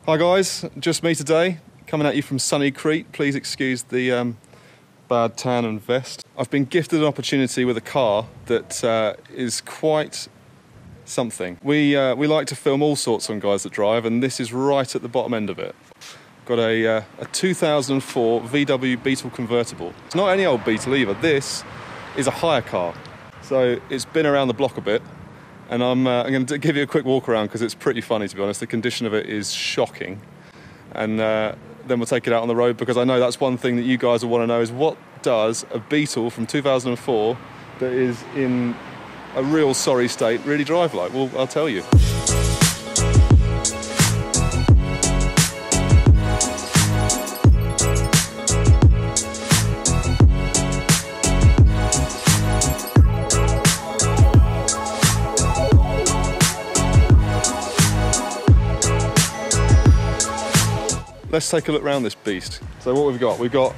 Hi guys, just me today, coming at you from sunny Crete. Please excuse the bad tan and vest. I've been gifted an opportunity with a car that is quite something. We like to film all sorts on Guys That Drive, and this is right at the bottom end of it. Got a 2004 VW Beetle Convertible. It's not any old Beetle either. This is a hire car, so it's been around the block a bit. And I'm going to give you a quick walk around because it's pretty funny, to be honest. The condition of it is shocking. And then we'll take it out on the road, because I know that's one thing that you guys will want to know is what does a Beetle from 2004 that is in a real sorry state really drive like? Well, I'll tell you. Let's take a look around this beast. So what we've got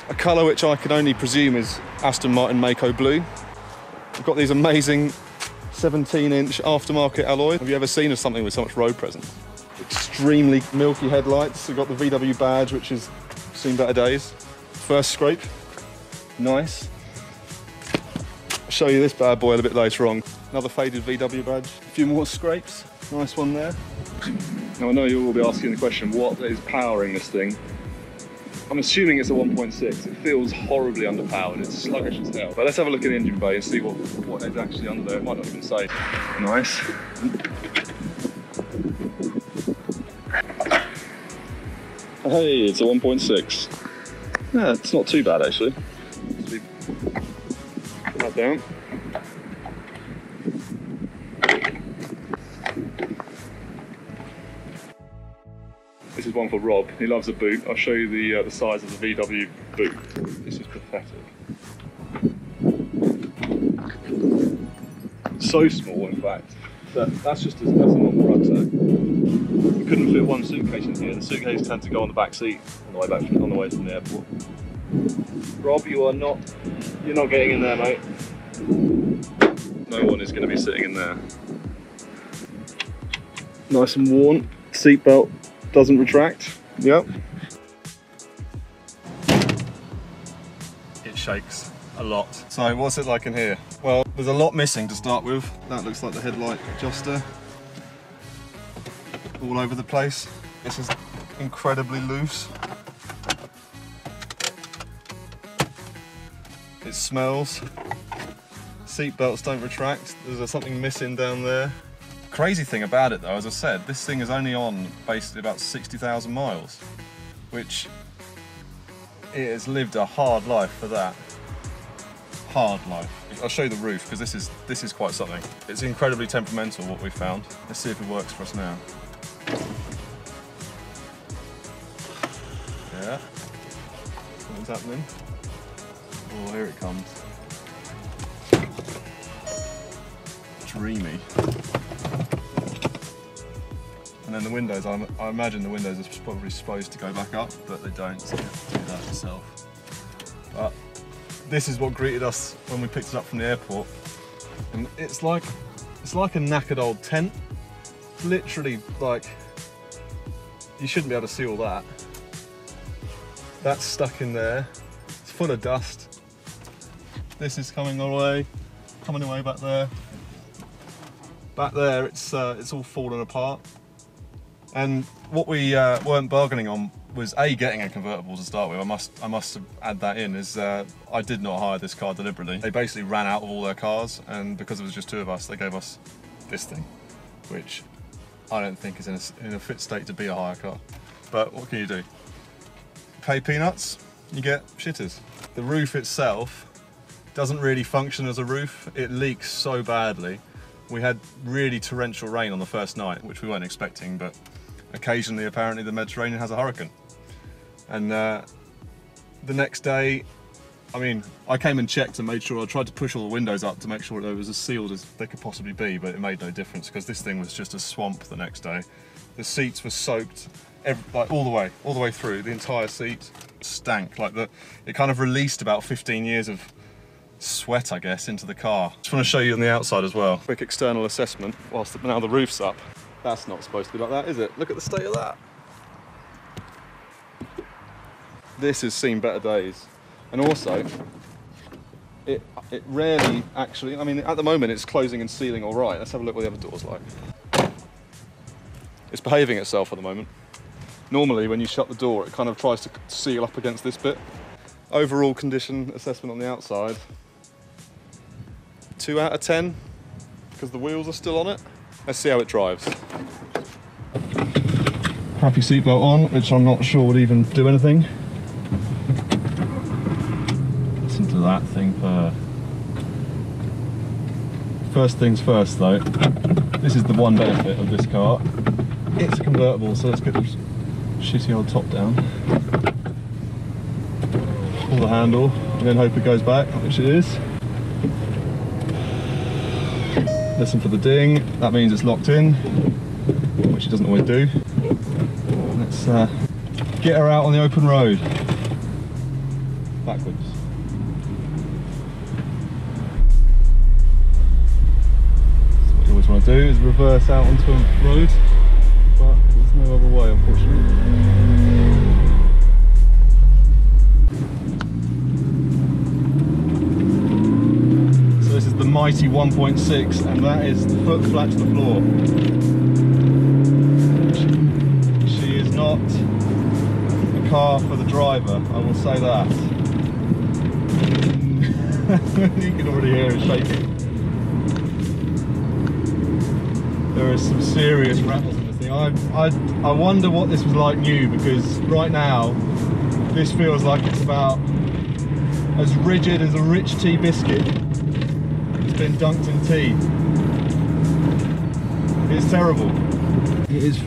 a colour which I can only presume is Aston Martin Mako Blue. We've got these amazing 17-inch aftermarket alloy. Have you ever seen something with so much road presence? Extremely milky headlights. We've got the VW badge, which has seen better days. First scrape, nice. I'll show you this bad boy a little bit later on. Another faded VW badge. A few more scrapes, nice one there. Now I know you will be asking the question, what is powering this thing? I'm assuming it's a 1.6. It feels horribly underpowered. It's sluggish as hell. But let's have a look in the engine bay and see what is actually under there. It might not even say. Nice. Hey, it's a 1.6. Yeah, it's not too bad actually. Put that down. This is one for Rob. He loves a boot. I'll show you the size of the VW boot. This is pathetic. So small, in fact. That's a normal rucksack. We couldn't fit one suitcase in here. The suitcase had to go on the back seat on the way from the airport. Rob, you're not getting in there, mate. No one is going to be sitting in there. Nice and worn. Seatbelt doesn't retract. Yep. It shakes a lot. So what's it like in here? Well, there's a lot missing to start with. That looks like the headlight adjuster. All over the place. This is incredibly loose. It smells. Seat belts don't retract. There's something missing down there. Crazy thing about it though, as I said, this thing is only on basically about 60,000 miles, which it has lived a hard life for that. Hard life. I'll show you the roof, because this is quite something. It's incredibly temperamental, what we found. Let's see if it works for us now. Yeah. What's happening? Oh, here it comes. Dreamy. And then the windows, I imagine the windows are probably supposed to go back up, but they don't, so you have to do that yourself. But this is what greeted us when we picked it up from the airport. And it's like a knackered old tent. It's literally like, you shouldn't be able to see all that. That's stuck in there. It's full of dust. This is coming away back there. Back there, it's all fallen apart. And what we weren't bargaining on was getting a convertible to start with. I must add that in, is I did not hire this car deliberately. They basically ran out of all their cars, and because it was just two of us, they gave us this thing, which I don't think is in a fit state to be a hire car. But what can you do? Pay peanuts, you get shitters. The roof itself doesn't really function as a roof. It leaks so badly. We had really torrential rain on the first night, which we weren't expecting, but occasionally apparently the Mediterranean has a hurricane. And the next day, I mean, I came and checked and made sure, I tried to push all the windows up to make sure they was as sealed as they could possibly be, but it made no difference because this thing was just a swamp the next day. The seats were soaked like all the way through. The entire seat stank. It kind of released about 15 years of sweat, I guess, into the car. Just want to show you on the outside as well. Quick external assessment whilst now the roof's up. That's not supposed to be like that, is it? Look at the state of that. This has seen better days. And also, it rarely actually, I mean, at the moment it's closing and sealing all right. Let's have a look what the other door's like. It's behaving itself at the moment. Normally when you shut the door, it kind of tries to seal up against this bit. Overall condition assessment on the outside, 2 out of 10, because the wheels are still on it. Let's see how it drives. Crappy seatbelt on, which I'm not sure would even do anything. Listen to that thing purr. First things first though, this is the one benefit of this car. It's a convertible, so let's get this shitty old top down. Pull the handle and then hope it goes back, which it is. Listen for the ding, that means it's locked in, which it doesn't always do. Let's get her out on the open road. Backwards. So what you always want to do is reverse out onto a road, but there's no other way, unfortunately. This is the mighty 1.6 and that is foot flat to the floor. She is not a car for the driver, I will say that. You can already hear it shaking. There is some serious rattles in this thing. I wonder what this was like new, because right now this feels like it's about as rigid as a rich tea biscuit. Been dunked in tea. It's terrible. It is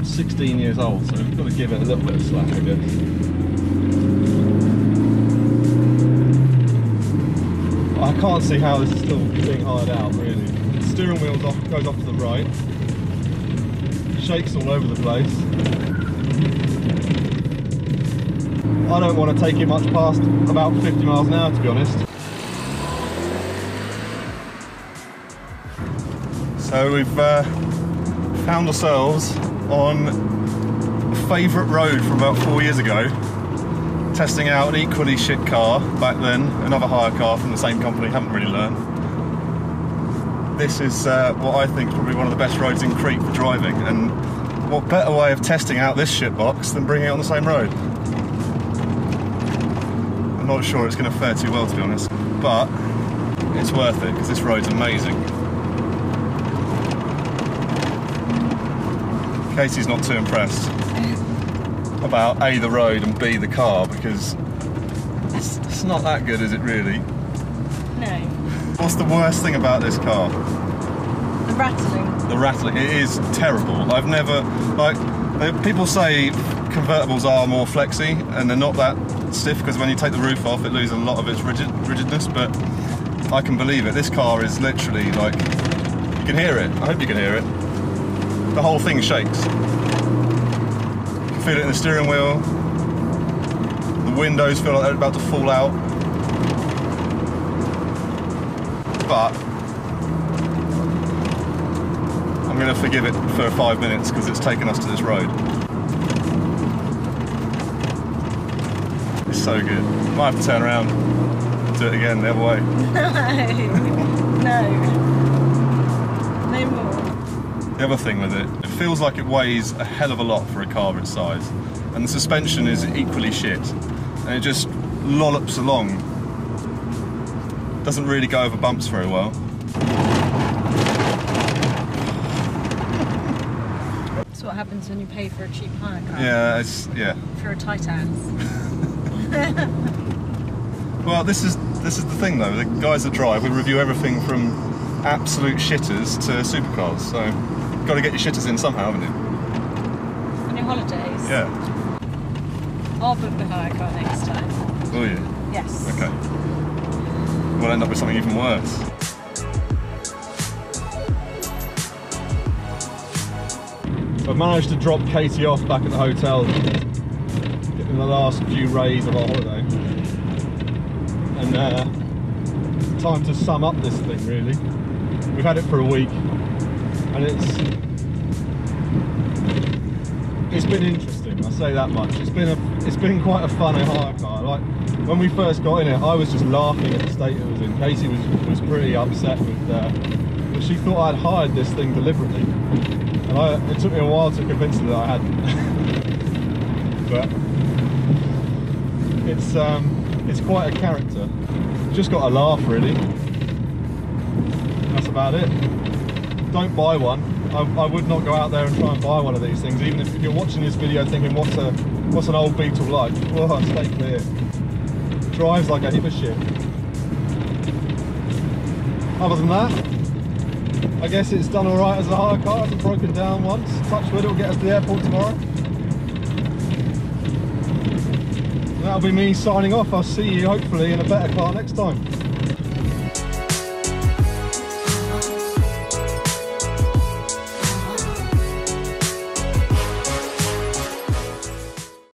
16 years old, so we've got to give it a little bit of slack, I guess. I can't see how this is still being hired out, really. The steering wheel goes off to the right. Shakes all over the place. I don't want to take it much past about 50 miles an hour, to be honest. So we've found ourselves on a favourite road from about 4 years ago, testing out an equally shit car back then, another hire car from the same company, haven't really learned. This is what I think is probably one of the best roads in Crete for driving, and what better way of testing out this shitbox than bringing it on the same road. I'm not sure it's going to fare too well, to be honest, but it's worth it because this road's amazing. Katie's not too impressed about A, the road, and B, the car, because it's not that good, is it really? No. What's the worst thing about this car? The rattling. The rattling. It is terrible. I've never, like, people say convertibles are more flexy and they're not that stiff because when you take the roof off it loses a lot of its rigidness, but I can believe it. This car is literally like, you can hear it. I hope you can hear it. The whole thing shakes. You can feel it in the steering wheel. The windows feel like they're about to fall out. But I'm going to forgive it for 5 minutes because it's taken us to this road. It's so good. Might have to turn around and do it again the other way. No more. The other thing with it, it feels like it weighs a hell of a lot for a car of its size, and the suspension is equally shit, and it just lollops along. Doesn't really go over bumps very well. That's what happens when you pay for a cheap hire car. Yeah, If you're a tight ass. Well, this is the thing though. The guys that drive, we review everything from absolute shitters to supercars. So you've got to get your shitters in somehow, haven't you? On your holidays. Yeah. I'll book the hire car next time. Will you? Yes. Okay. We'll end up with something even worse. I've managed to drop Katie off back at the hotel, getting the last few rays of our holiday. And it's time to sum up this thing, really. We've had it for a week, and it's been interesting, I'll say that much. It's been quite a fun hire car. Like, when we first got in it, I was just laughing at the state it was in. Casey was pretty upset with but she thought I'd hired this thing deliberately. And it took me a while to convince her that I hadn't. But it's quite a character. Just got a laugh, really. That's about it. Don't buy one. I would not go out there and try and buy one of these things, even if you're watching this video thinking, what's an old Beetle like? Well, stay clear. Drives like a heap of shit. Other than that, I guess it's done alright as a hire car. It hasn't broken down once. Touch wood, it'll get us to the airport tomorrow. And that'll be me signing off. I'll see you hopefully in a better car next time.